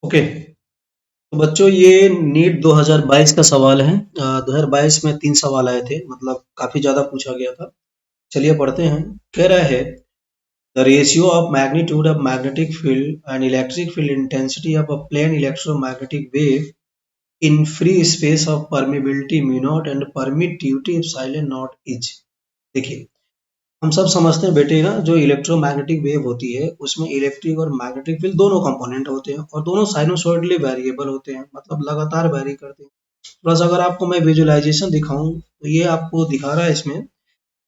Okay. तो बच्चों ये नीट 2022 का सवाल है। 2022 में 3 सवाल आए थे, मतलब काफी ज्यादा पूछा गया था। चलिए पढ़ते हैं। कह रहा है the ratio of magnitude of magnetic field and electric field intensity of a plane electromagnetic wave in free space of permeability mu naught and permittivity epsilon naught is. देखिए, हम सब समझते हैं बेटे ना, जो इलेक्ट्रोमैग्नेटिक वेव होती है उसमें इलेक्ट्रिक और मैग्नेटिक फील्ड दोनों कंपोनेंट होते हैं और दोनों साइनसॉइडली वेरिएबल होते हैं, मतलब लगातार वेरी करते हैं। प्लस अगर आपको मैं विजुअलाइजेशन दिखाऊं तो ये आपको दिखा रहा है इसमें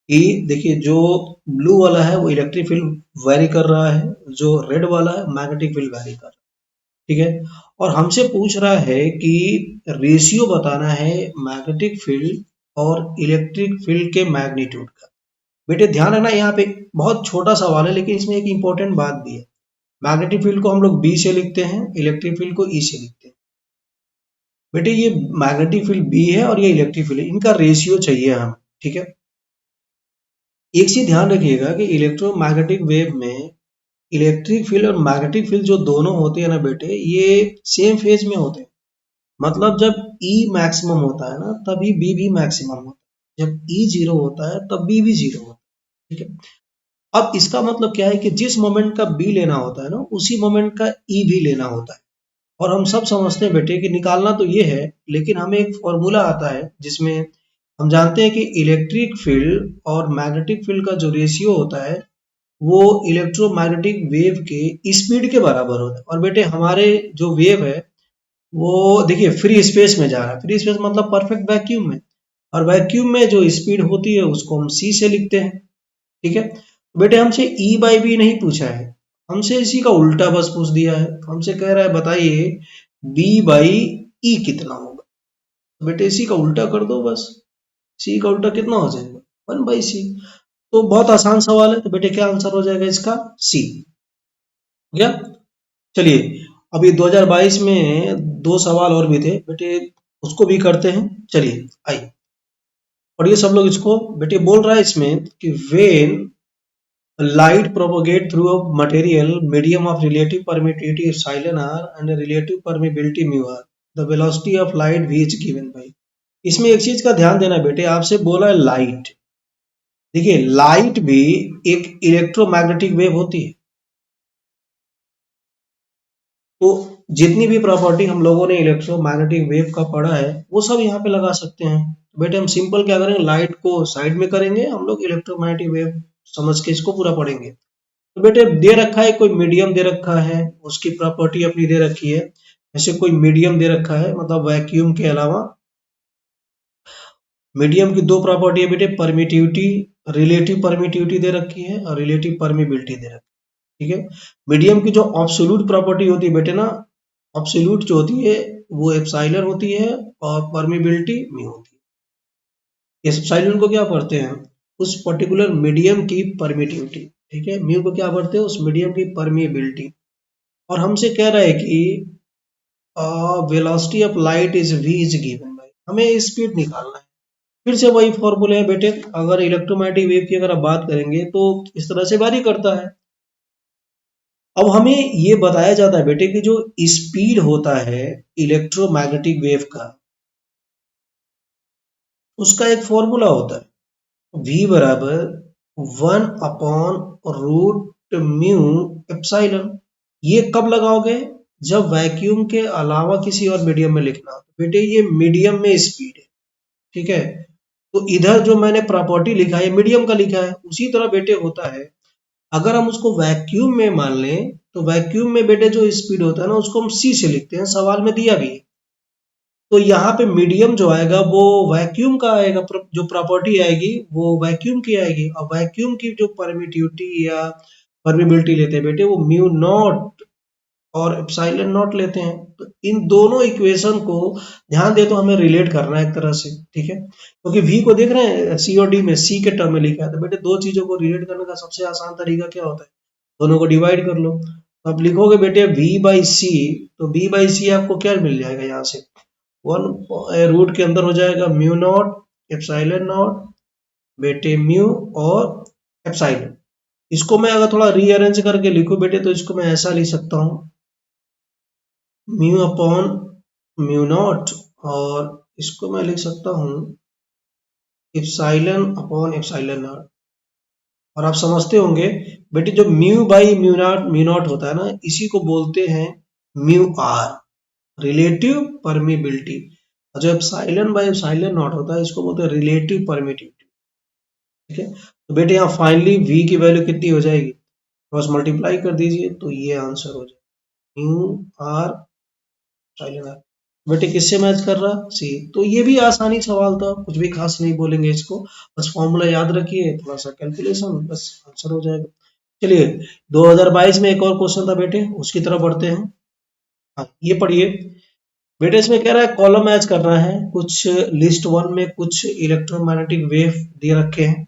कि देखिए, जो ब्लू वाला है वो इलेक्ट्रिक फील्ड वेरी कर रहा है, जो रेड वाला है मैग्नेटिक फील्ड वेरी कर रहा है। ठीक है। और हमसे पूछ रहा है कि रेशियो बताना है मैग्नेटिक फील्ड और इलेक्ट्रिक फील्ड के मैग्नीट्यूड का। बेटे ध्यान रखना, यहाँ पे बहुत छोटा सवाल है लेकिन इसमें एक इंपॉर्टेंट बात भी है। मैग्नेटिक फील्ड को हम लोग बी से लिखते हैं, इलेक्ट्रिक फील्ड को ई से लिखते हैं। बेटे ये मैग्नेटिक फील्ड बी है और ये इलेक्ट्रिक फील्ड है, इनका रेशियो चाहिए हमें। ठीक है। एक चीज ध्यान रखिएगा कि इलेक्ट्रोमैग्नेटिक वेव में इलेक्ट्रिक फील्ड और मैग्नेटिक फील्ड जो दोनों होते हैं ना बेटे, ये सेम फेज में होते हैं। मतलब जब ई मैक्सिमम होता है ना तभी बी भी मैक्सिमम होता है, जब ई जीरो होता है तब बी भी जीरो होता है। ठीक है। अब इसका मतलब क्या है कि जिस मोमेंट का बी लेना होता है ना उसी मोमेंट का ई भी लेना होता है। और हम सब समझते हैं बेटे कि निकालना तो ये है, लेकिन हमें एक फॉर्मूला आता है जिसमें हम जानते हैं कि इलेक्ट्रिक फील्ड और मैग्नेटिक फील्ड का जो रेशियो होता है वो इलेक्ट्रोमैग्नेटिक वेव के स्पीड के बराबर होता है। और बेटे हमारे जो वेव है वो देखिए फ्री स्पेस में जा रहा है। फ्री स्पेस मतलब परफेक्ट वैक्यूम में, और वैक्यूम में जो स्पीड होती है उसको हम सी से लिखते हैं। ठीक है। बेटे हमसे ई बाई बी नहीं पूछा है, हमसे इसी का उल्टा बस पूछ दिया है। हमसे कह रहा है बताइए बी बाई ई कितना होगा। तो बेटे इसी का उल्टा कर दो बस। सी का उल्टा कितना हो जाएगा, 1/c। तो बहुत आसान सवाल है, तो बेटे क्या आंसर हो जाएगा इसका, सी। हो गया। चलिए, अभी 2022 में 2 सवाल और भी थे बेटे, उसको भी करते हैं। चलिए आइए पढ़िए सब लोग इसको। बेटे बोल रहा है इसमें कि when light propagate through a material medium of relative permittivity epsilon r and a relative permeability mu r. The velocity of light v is given by। इसमें एक चीज का ध्यान देना बेटे, आपसे बोला है लाइट। देखिए लाइट भी एक इलेक्ट्रोमैग्नेटिक वेव होती है। तो जितनी भी प्रॉपर्टी हम लोगों ने इलेक्ट्रोमैग्नेटिक वेव का पढ़ा है वो सब यहाँ पे लगा सकते हैं। तो बेटे हम सिंपल क्या करेंगे, लाइट को साइड में करेंगे, हम लोग इलेक्ट्रोमैग्नेटिक वेव समझ के इसको पूरा पढ़ेंगे। तो बेटे दे रखा है, कोई मीडियम दे रखा है, उसकी प्रॉपर्टी अपनी दे रखी है। ऐसे कोई मीडियम दे रखा है, मतलब वैक्यूम के अलावा मीडियम की 2 प्रॉपर्टी है बेटे, परमिटिविटी, रिलेटिव परमिटिविटी दे रखी है और रिलेटिव परमिबिलिटी दे रखी है। ठीक है। मीडियम की जो एब्सोल्यूट प्रॉपर्टी होती है बेटे ना, एब्सोल्यूट जो होती है वो एप्सिलॉन होती है और परमिबिलिटी म्यू होती है। एप्सिलॉन को क्या पढ़ते हैं, उस पर्टिकुलर मीडियम की परमिटिविटी। ठीक है। म्यू को क्या पढ़ते हैं, उस मीडियम की परमिबिलिटी। और हमसे कह रहा है कि velocity of light is v is given by, हमें स्पीड निकालना है। फिर से वही फॉर्मूले है बेटे, अगर इलेक्ट्रोमैग्नेटिक वेव की अगर आप बात करेंगे तो इस तरह से वेरी करता है। अब हमें ये बताया जाता है बेटे कि जो स्पीड होता है इलेक्ट्रोमैग्नेटिक वेव का, उसका एक फॉर्मूला होता है, v बराबर 1/रूट म्यू एप्सिलॉन। ये कब लगाओगे, जब वैक्यूम के अलावा किसी और मीडियम में लिखना हो। तो बेटे ये मीडियम में स्पीड है। ठीक है। तो इधर जो मैंने प्रॉपर्टी लिखा है मीडियम का लिखा है, उसी तरह बेटे होता है अगर हम उसको वैक्यूम में मान लें तो वैक्यूम में बेटे जो स्पीड होता है ना उसको हम सी से लिखते हैं, सवाल में दिया भी है। तो यहाँ पे मीडियम जो आएगा वो वैक्यूम का आएगा, जो प्रॉपर्टी आएगी वो वैक्यूम की आएगी। और वैक्यूम की जो परमिटिविटी या परमिबिलिटी लेते हैं बेटे वो म्यू नॉट और एप्सिलॉन नॉट लेते हैं। तो इन दोनों इक्वेशन को ध्यान दे तो हमें रिलेट करना है एक तरह से। ठीक है। क्योंकि v को देख रहे हैं सी और डी में, सी के टर्म में लिखा है, तो बेटे दो चीजों को रिलेट करने का सबसे आसान तरीका क्या होता है, दोनों को डिवाइड कर लो। तो अब लिखोगे बेटे v बाई सी, तो v बाई सी आपको क्या मिल जाएगा, यहाँ से 1 रूट के अंदर हो जाएगा म्यू नॉट एप्सिलॉन नॉट बेटे म्यू और एप्सिलॉन। इसको मैं अगर थोड़ा रीअरेंज करके लिखूं बेटे तो इसको मैं ऐसा लिख सकता हूँ, म्यू अपॉन म्यू नॉट, और इसको मैं लिख सकता हूँ एप्सिलॉन अपॉन एप्सिलॉन नॉट। और आप समझते होंगे बेटे जो म्यू बाई म्यू नॉट होता है ना, इसी को बोलते हैं म्यू आर, रिलेटिव परमिबिलिटी। और जो एप्सिलॉन बाई एप्सिलॉन नॉट होता है इसको बोलते हैं रिलेटिव परमिटिविटी। ठीक है, तो बेटे यहाँ फाइनली v की वैल्यू कितनी हो जाएगी, बस मल्टीप्लाई कर दीजिए तो ये आंसर हो जाएगा म्यू आर एप्सिलॉन आर। बेटे किससे मैच कर रहा, सी। तो ये भी आसानी सवाल था, कुछ भी खास नहीं बोलेंगे इसको, बस फॉर्मूला याद रखिए, थोड़ा सा कैलकुलेशन, बस आंसर हो जाएगा। चलिए 2022 में एक और क्वेश्चन था बेटे, उसकी तरफ बढ़ते हैं। हाँ ये पढ़िए बेटे, इसमें कह रहा है कॉलम मैच करना है, कुछ लिस्ट वन में कुछ इलेक्ट्रोमैग्नेटिक वेव दे रखे हैं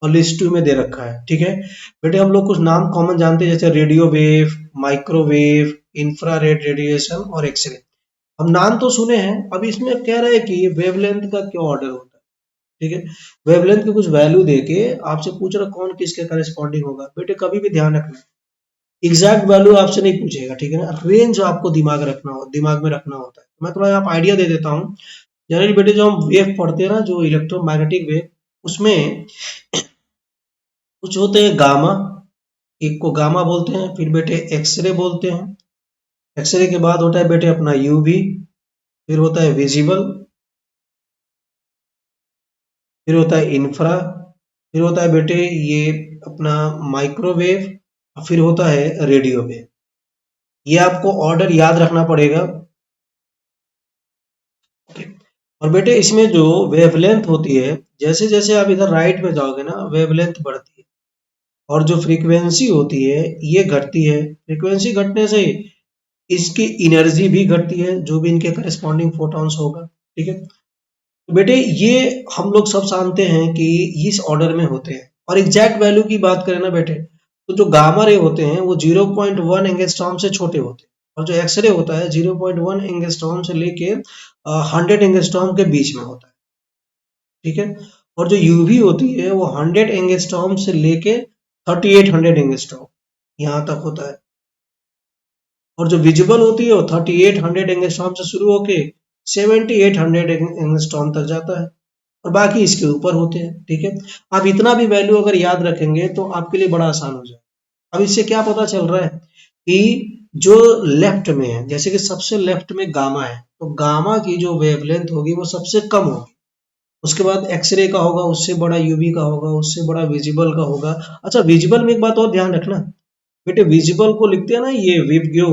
और लिस्ट टू में दे रखा है। ठीक है बेटे, हम लोग कुछ नाम कॉमन जानते हैं जैसे radio wave, microwave, infrared radiation और एक्सरे। हम नाम तो सुने हैं, अब इसमें कह रहा है कि वेवलेंथ का क्या ऑर्डर होता है। ठीक है, वेवलेंथ की कुछ वैल्यू देके आपसे पूछ रहा कौन किसके करस्पॉन्डिंग होगा। बेटे कभी भी ध्यान रखना, एग्जैक्ट वैल्यू आपसे नहीं पूछेगा, ठीक है ना, रेंज आपको दिमाग में रखना होता है। मैं थोड़ा यहाँ आइडिया दे देता हूँ। जनरली बेटे जो हम वेव पढ़ते हैं ना, जो इलेक्ट्रोमैग्नेटिक वेव, उसमें कुछ होते हैं गामा, एक को गामा बोलते हैं, फिर बेटे एक्सरे बोलते हैं, एक्सरे के बाद होता है बेटे अपना यूवी, फिर होता है विजिबल, फिर होता है इंफ्रा, फिर होता है बेटे ये अपना माइक्रोवेव, फिर होता है रेडियो वेव। ये आपको ऑर्डर याद रखना पड़ेगा। और बेटे इसमें जो वेवलेंथ होती है, जैसे जैसे आप इधर राइट में जाओगे ना, वेवलेंथ बढ़ती है, और जो फ्रीक्वेंसी होती है ये घटती है। फ्रीक्वेंसी घटने से इसकी एनर्जी भी घटती है, जो भी इनके करस्पॉन्डिंग फोटॉन्स होगा। ठीक है, तो बेटे ये हम लोग सब जानते हैं कि इस ऑर्डर में होते हैं। और एग्जैक्ट वैल्यू की बात करें ना बेटे, तो जो गामा रे होते हैं वो 0.1 एंगस्ट्रॉम से छोटे होते हैं, और जो एक्सरे होता है 0.1 एंगस्ट्रॉम से लेके 100 एंगस्ट्रॉम के बीच में होता है। ठीक है, और जो यूवी होती है वो 100 एंगस्ट्रॉम से लेके 3800 एंगस्ट्रॉम यहाँ तक होता है। और जो विजिबल होती है वो 3800 एंगस्ट्रॉम से शुरू होके 7800 एंगस्ट्रॉम तक जाता है, और बाकी इसके ऊपर होते हैं। ठीक है, आप इतना भी वैल्यू अगर याद रखेंगे तो आपके लिए बड़ा आसान हो जाएगा। अब इससे क्या पता चल रहा है कि जो लेफ्ट में है, जैसे कि सबसे लेफ्ट में गामा है, तो गामा की जो वेवलेंथ होगी वो सबसे कम होगी, उसके बाद एक्सरे का होगा, उससे बड़ा यूवी का होगा, उससे बड़ा विजिबल का होगा। अच्छा विजिबल में एक बात और ध्यान रखना बेटे, विजिबल को लिखते हैं ना ये विबग्यो,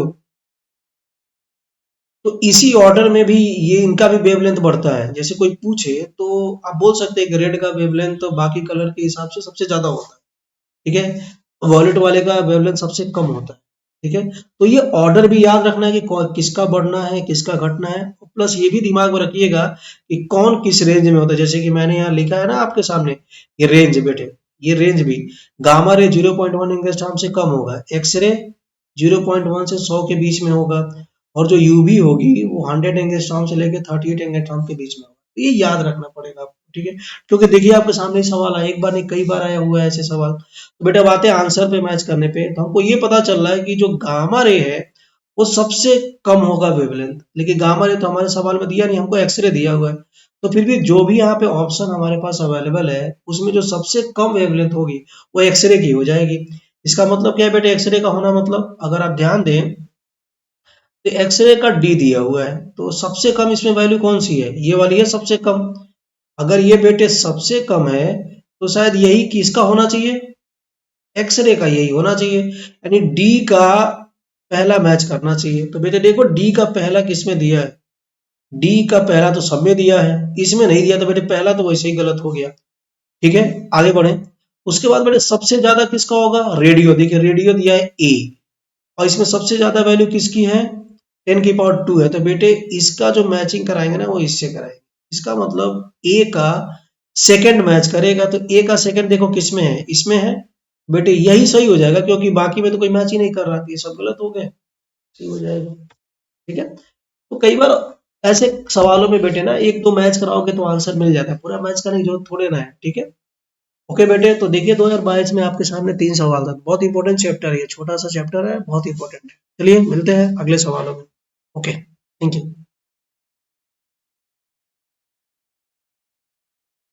तो इसी ऑर्डर में भी ये इनका भी वेवलेंथ बढ़ता है। जैसे कोई पूछे तो आप बोल सकते हैं कि रेड का वेवलेंथ तो बाकी कलर के हिसाब से सबसे ज्यादा होता है, ठीक है, वॉयलेट वाले का वेवलेंथ सबसे कम होता है। ठीक है, तो ये ऑर्डर भी याद रखना है कि किसका बढ़ना है किसका घटना है, प्लस ये भी दिमाग में रखिएगा कि कौन किस रेंज में होता है। जैसे कि मैंने यहाँ लिखा है ना आपके सामने, ये रेंज बेटे, ये रेंज भी गामा रे 0.1 एंगस्ट्रॉम से कम होगा, एक्सरे 0.1 से 100 के बीच में होगा, और जो यूवी होगी वो 100 एंगस्ट्रॉम से लेकर 38 एंगस्ट्रॉम के बीच में होगा। तो ये याद रखना पड़ेगा आपको। ठीक है, क्योंकि देखिए आपके सामने सवाल आया, एक बार नहीं कई बार आया हुआ है ऐसे सवाल। तो बेटा बात है आंसर पे मैच करने पे, तो हमको ये पता चल रहा है कि जो गामा रे है वो सबसे कम होगा वेवलेंथ, लेकिन गामा रे तो हमारे सवाल में दिया नहीं, हमको एक्सरे दिया हुआ है। तो फिर भी जो भी यहाँ पे ऑप्शन हमारे पास अवेलेबल है उसमें जो सबसे कम वेवलेंथ होगी वो एक्सरे की हो जाएगी। इसका मतलब क्या है बेटे, एक्सरे का होना मतलब अगर आप ध्यान दें तो एक्सरे का डी दिया हुआ है, तो सबसे कम इसमें वैल्यू कौन सी है, ये वाली है सबसे कम। अगर ये बेटे सबसे कम है तो शायद यही किसका होना चाहिए, एक्सरे का यही होना चाहिए, यानी डी का पहला मैच करना चाहिए। तो बेटे देखो डी का पहला किसमें दिया है, डी का पहला तो सब में दिया है, इसमें नहीं दिया, तो बेटे पहला तो वैसे ही गलत हो गया। ठीक है, आगे बढ़े। उसके बाद बेटे सबसे ज्यादा किसका होगा, रेडियो, देखिए रेडियो दिया है ए, और इसमें सबसे ज्यादा वैल्यू किसकी है 10 की पावर 2 है, तो बेटे इसका जो मैचिंग कराएंगे ना वो इससे कराएंगे। इसका मतलब ए का सेकंड मैच करेगा, तो ए का सेकंड देखो किसमें है, इसमें है, बेटे यही सही हो जाएगा, क्योंकि बाकी में तो कोई मैच ही नहीं कर रहा, ये सब गलत हो गए, सही हो जाएगा। ठीक है, तो कई बार ऐसे सवालों में बेटे ना एक दो मैच कराओगे तो आंसर मिल जाता है, पूरा मैच करने की जरूरत थोड़े ना है। ठीक है, ओके बेटे, तो देखिए 2022 में आपके सामने 3 सवाल था, बहुत इंपॉर्टेंट चैप्टर है, ये छोटा सा चैप्टर है, बहुत इंपॉर्टेंट है। चलिए मिलते हैं अगले सवालों में। Okay, thank you.